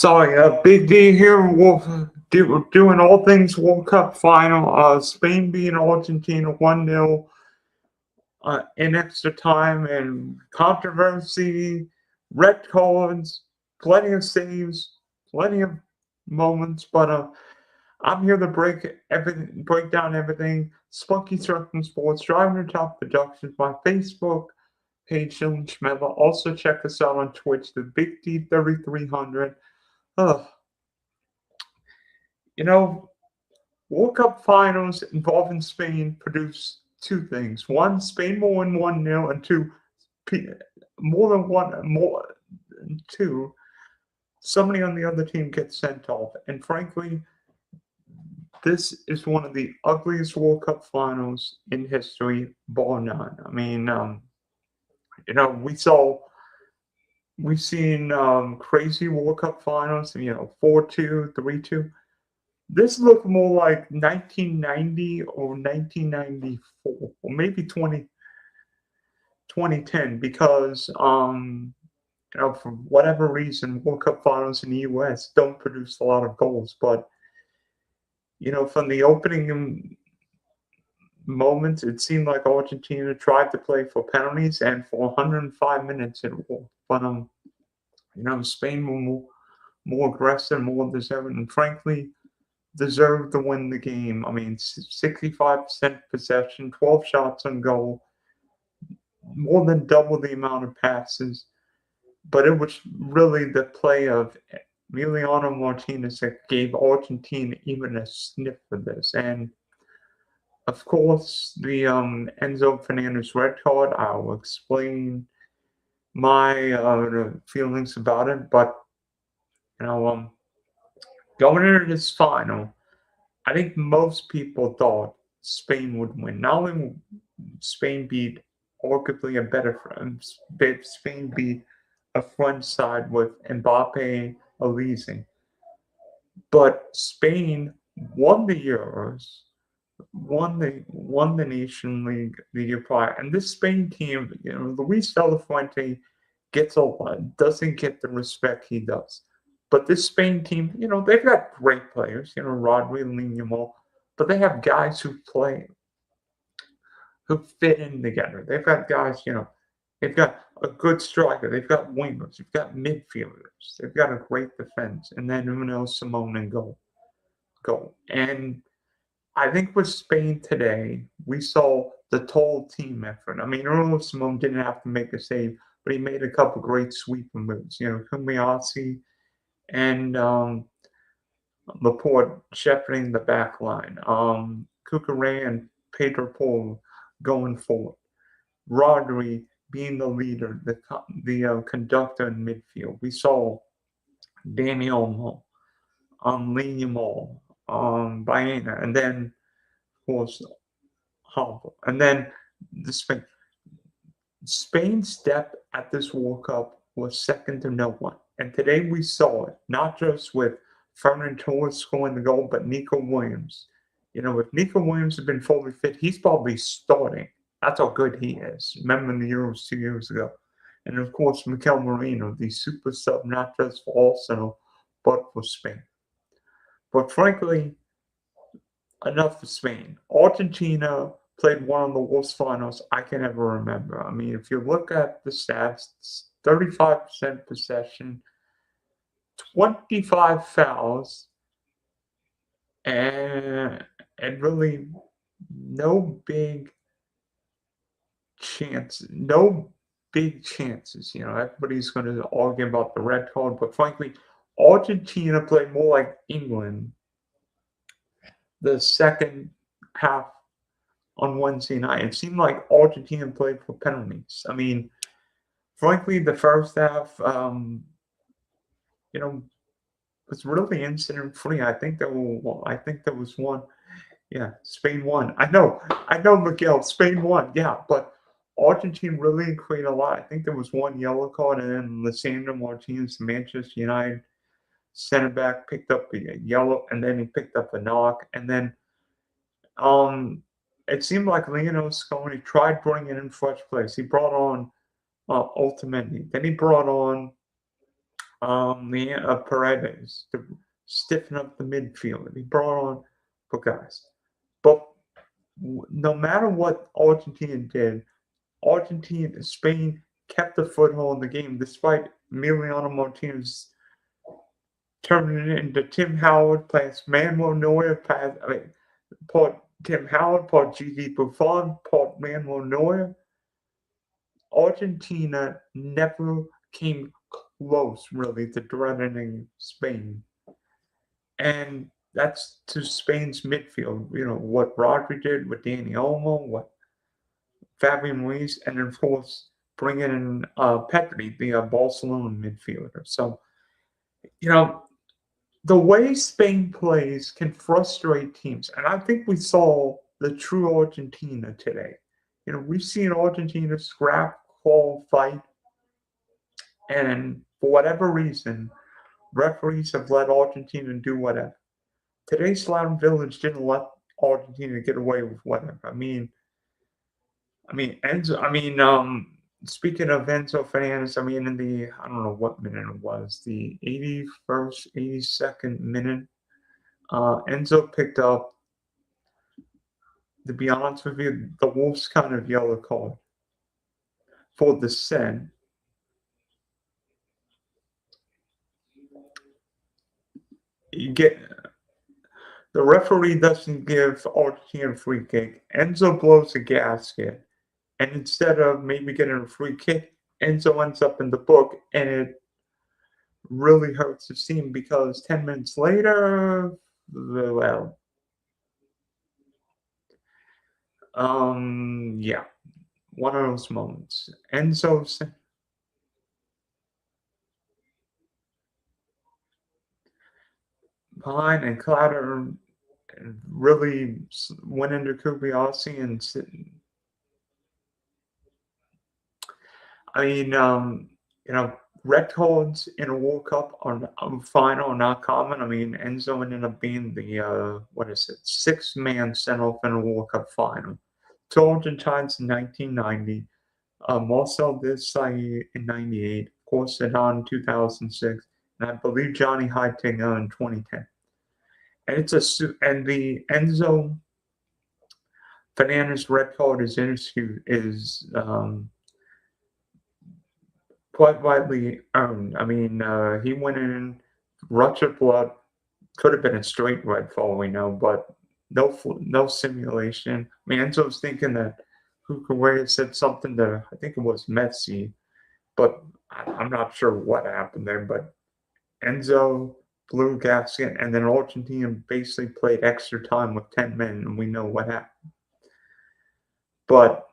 Sorry, Big D here. Doing all things World Cup final. Spain beating Argentina 1-0 in extra time, and controversy, red cards, plenty of saves, plenty of moments. But I'm here to break down everything. Spunky Surfing Sports, Driving to Top Productions, my Facebook page, Chillin' Schmeva. Also check us out on Twitch, the Big D 3300. Ugh. You know, World Cup finals involving Spain produce two things. One, Spain will win 1-0, and two, more than one, more than two, somebody on the other team gets sent off. And frankly, this is one of the ugliest World Cup finals in history, bar none. I mean, we've seen crazy World Cup finals, 4-2, 3-2. This looked more like 1990 or 1994, or maybe 2010, because for whatever reason, World Cup finals in the U.S. don't produce a lot of goals. But from the opening moments, it seemed like Argentina tried to play for penalties, and for 105 minutes it worked. But Spain were more aggressive, more deserving, and frankly deserved to win the game. I mean, 65% possession, 12 shots on goal, more than double the amount of passes. But it was really the play of Emiliano Martinez that gave Argentina even a sniff of this. And of course, the Enzo Fernandez red card, I'll explain my feelings about it. But, going into this final, I think most people thought Spain would win. Not only Spain beat arguably a better Spain beat a French side with Mbappe, Elise, but Spain won the Euros, won the Nation League the year prior, and this Spain team, Luis de la Fuente doesn't get the respect he does. But this Spain team, they've got great players, Rodri and Leandro, but they have guys who fit in together. They've got guys, they've got a good striker, they've got wingers, they've got midfielders, they've got a great defense, and then Simone and goal. And I think with Spain today, we saw the total team effort. I mean, Simone didn't have to make a save, but he made a couple great sweeping moves. Kumiasi and Laporte shepherding the back line. Cucurella and Pedro Paul going forward. Rodri being the leader, the conductor in midfield. We saw Dani Olmo, Leandro, Baena, and then, of course, Hobble. And then Spain's depth at this World Cup was second to no one. And today we saw it, not just with Ferran Torres scoring the goal, but Nico Williams. If Nico Williams had been fully fit, he's probably starting. That's how good he is. Remember in the Euros 2 years ago. And of course, Mikel Merino, the super sub, not just for Arsenal, but for Spain. But frankly, enough for Spain. Argentina played one of the worst finals I can ever remember. I mean, if you look at the stats, 35% possession, 25 fouls, and really no big chances. Everybody's going to argue about the red card, but frankly, Argentina played more like England the second half on Wednesday night. It seemed like Argentina played for penalties. I mean, frankly, the first half, was really incident free. I think there was one. Yeah, Spain won. I know, Miguel. Spain won. Yeah, but Argentina really created a lot. I think there was one yellow card, and then Leandro Martinez, Manchester United center back, picked up a yellow, and then he picked up a knock, and then it seemed like Leonardo Scaloni tried bringing in fresh players. He brought on Ultimately. Then he brought on Paredes to stiffen up the midfield. He brought on for guys. But no matter what Argentina did, Argentina, Spain kept the foothold in the game despite Emiliano Martinez turning it into Tim Howard past Manuel Neuer, part Tim Howard, part Gigi Buffon, part Manuel Neuer. Argentina never came close, really, to threatening Spain. And that's to Spain's midfield. You know, what Rodri did, what Dani Olmo, what Fabian Ruiz, and of course, bringing in Pedri, the Barcelona midfielder. So, you know, the way Spain plays can frustrate teams. And I think we saw the true Argentina today. You know, we've seen Argentina scrap, claw, fight, and for whatever reason, referees have let Argentina do whatever. Today's Slam Village didn't let Argentina get away with whatever. Enzo. Speaking of Enzo Fernandez, in the I don't know what minute it was, the 81st, 82nd minute, Enzo picked up. To be honest with you, the Wolves kind of yellow card for dissent. You get the referee doesn't give Argentina a free kick. Enzo blows a gasket, and instead of maybe getting a free kick, Enzo ends up in the book, and it really hurts his team because 10 minutes later, well, yeah, one of those moments. Enzo behind and Clatter really went into Kobayashi and red cards in a World Cup are final, not common. Enzo ended up being the sixth man sent off in a World Cup final. Two Argentines in 1990, Marcel Desailly in 98, of course, Zidane in 2006, and I believe Johnny Heitinga in 2010. And the Enzo Fernandez red card is quite widely earned. He went in, ruptured blood, could have been a straight red for all we know, but no simulation. Enzo's thinking that Hukuwea said something to, I think it was Messi, but I'm not sure what happened there. But Enzo blew gasket, and then Argentina basically played extra time with 10 men, and we know what happened. But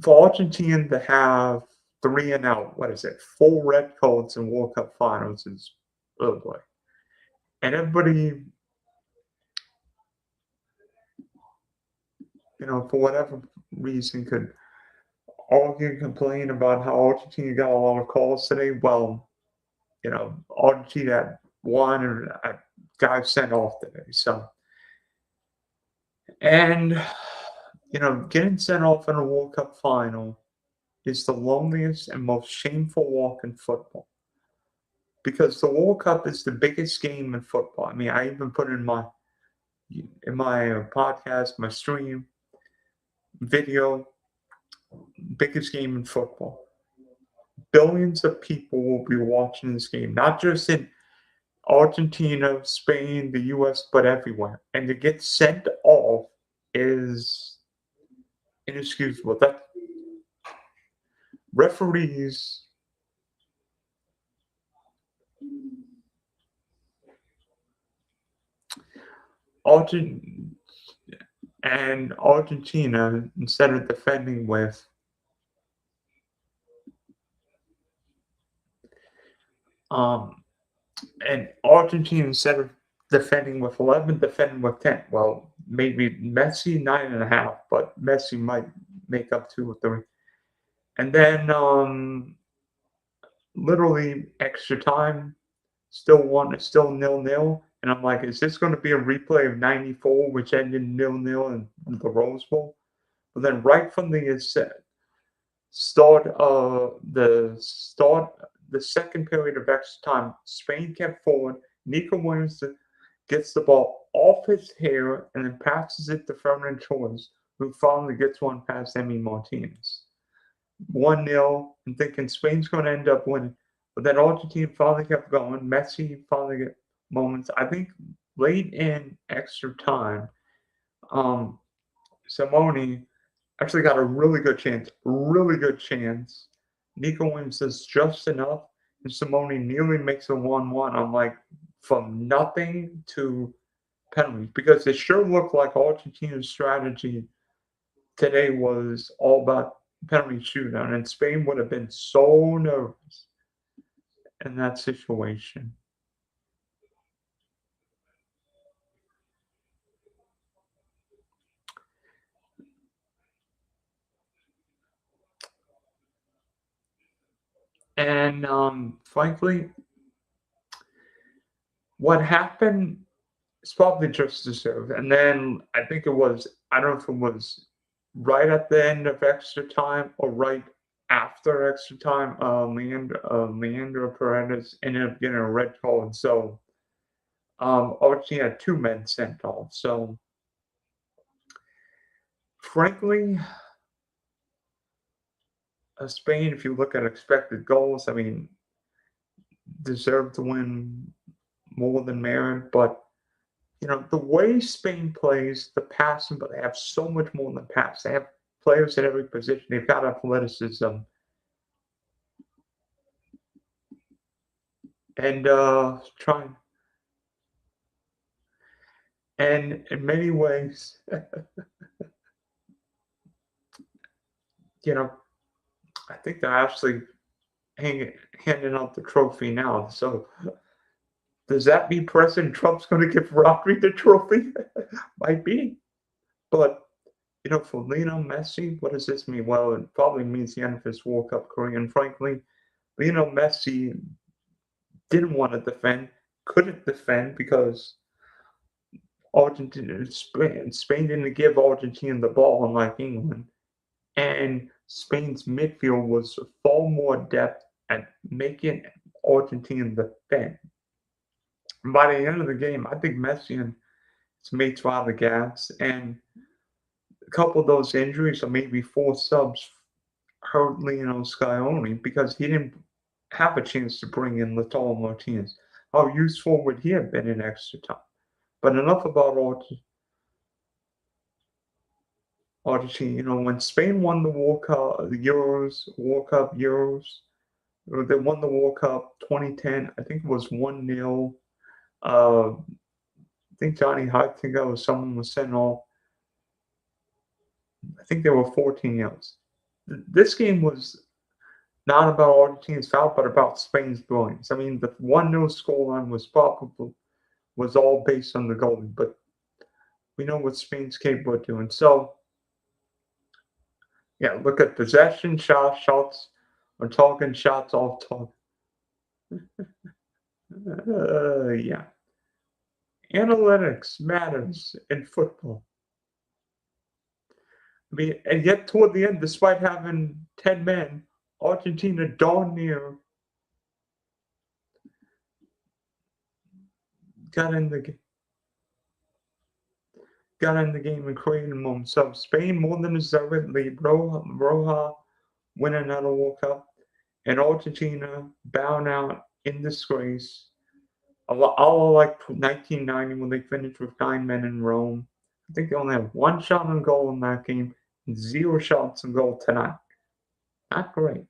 for Argentina to have 3 and out, 4 red cards in World Cup finals is, oh boy. And everybody, for whatever reason, could argue and complain about how Argentina got a lot of calls today. Well, Argentina had 1 and a guy sent off today. So, and, getting sent off in a World Cup final is the loneliest and most shameful walk in football. Because the World Cup is the biggest game in football. I even put in my podcast, my stream, video, biggest game in football. Billions of people will be watching this game, not just in Argentina, Spain, the US, but everywhere. And to get sent off is inexcusable. That referees Argentina, instead of defending with and Argentina, instead of defending with 11, defending with 10. Well, maybe Messi 9.5, but Messi might make up 2 or 3. And then literally extra time, still 0-0. And I'm like, is this going to be a replay of 94, which ended 0-0 in the Rose Bowl? But then right from the the second period of extra time, Spain kept forward. Nico Williams gets the ball off his hair and then passes it to Ferran Torres, who finally gets one past Emiliano Martinez. 1-0, and thinking Spain's going to end up winning. But then Argentina finally kept going. Messi finally got moments. I think late in extra time, Simone actually got a really good chance. Really good chance. Nico Williams does just enough, and Simone nearly makes a 1-1. I'm like, from nothing to penalties, because it sure looked like Argentina's strategy today was all about penalty shootout, and Spain would have been so nervous in that situation. And frankly, what happened is probably just deserved. And then I think it was, I don't know if it was right at the end of extra time or right after extra time, Leandro Paredes ended up getting a red card. So Argentina had two men sent off. So frankly, Spain, if you look at expected goals, I mean, deserve to win more than merit. But the way Spain plays, the passing, but they have so much more than pass. They have players at every position. They've got athleticism, and trying. And in many ways, you know, I think they're actually handing out the trophy now. So does that mean President Trump's going to give Rodri the trophy? Might be. But, for Lionel Messi, what does this mean? Well, it probably means the end of his World Cup career. And frankly, Lionel Messi didn't want to defend, couldn't defend because Spain didn't give Argentina the ball, unlike England. And Spain's midfield was far more adept at making Argentina defend. By the end of the game, I think Messi and his mates were out of the gas, and a couple of those injuries, or maybe four subs, hurt Lionel Scaloni because he didn't have a chance to bring in Lautaro Martinez. How useful would he have been in extra time? But enough about Argentina. When Spain won the World Cup, the World Cup Euros, or they won the World Cup 2010. I think it was 1-0. I think Johnny Heitinga or someone was sent off. I think there were 14 yells. This game was not about Argentina's foul, but about Spain's brilliance. I mean, the 1-0 scoreline was all based on the goalie, but we know what Spain's capable of doing. So, yeah, look at possession, shots on target, shots off target. Yeah. Analytics matters in football. I mean, and yet toward the end, despite having 10 men, Argentina darn near got in the game and created a moment. So Spain more than deservedly, Roja winning another World Cup, and Argentina bowing out in disgrace. All like 1990 when they finished with 9 men in Rome. I think they only have 1 shot on goal in that game, and 0 shots on goal tonight. Not great.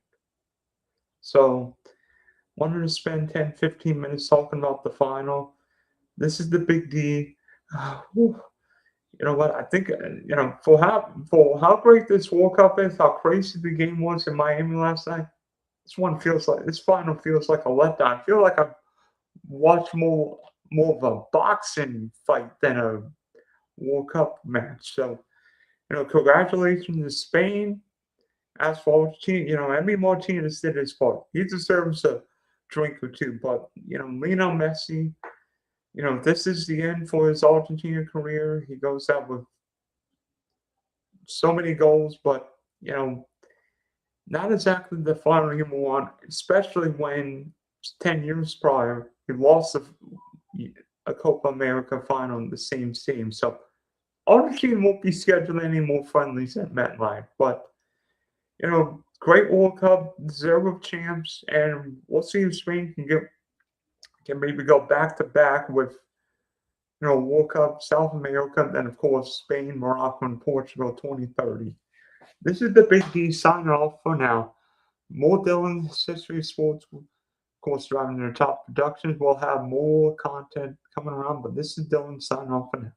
So, wanted to spend 10, 15 minutes talking about the final. This is the big D. You know what? I think for how great this World Cup is, how crazy the game was in Miami last night. This final feels like a letdown. I feel like I've watched more of a boxing fight than a World Cup match. So, congratulations to Spain. As for Argentina, Emiliano Martinez did his part. He deserves a drink or two. But, Lionel Messi, this is the end for his Argentina career. He goes out with so many goals, but, not exactly the firing him on, especially when 10 years prior he lost a Copa America final in the same team. So Argentina won't be scheduling any more friendlies at MetLife, but great World Cup, deserved champs, and we'll see if Spain can maybe go back to back with World Cup, South America, then of course Spain, Morocco, and Portugal 2030. This is the Big D signing off for now. More Dylan's History of Sports, of course, driving their top productions. We'll have more content coming around, but this is Dylan signing off for now.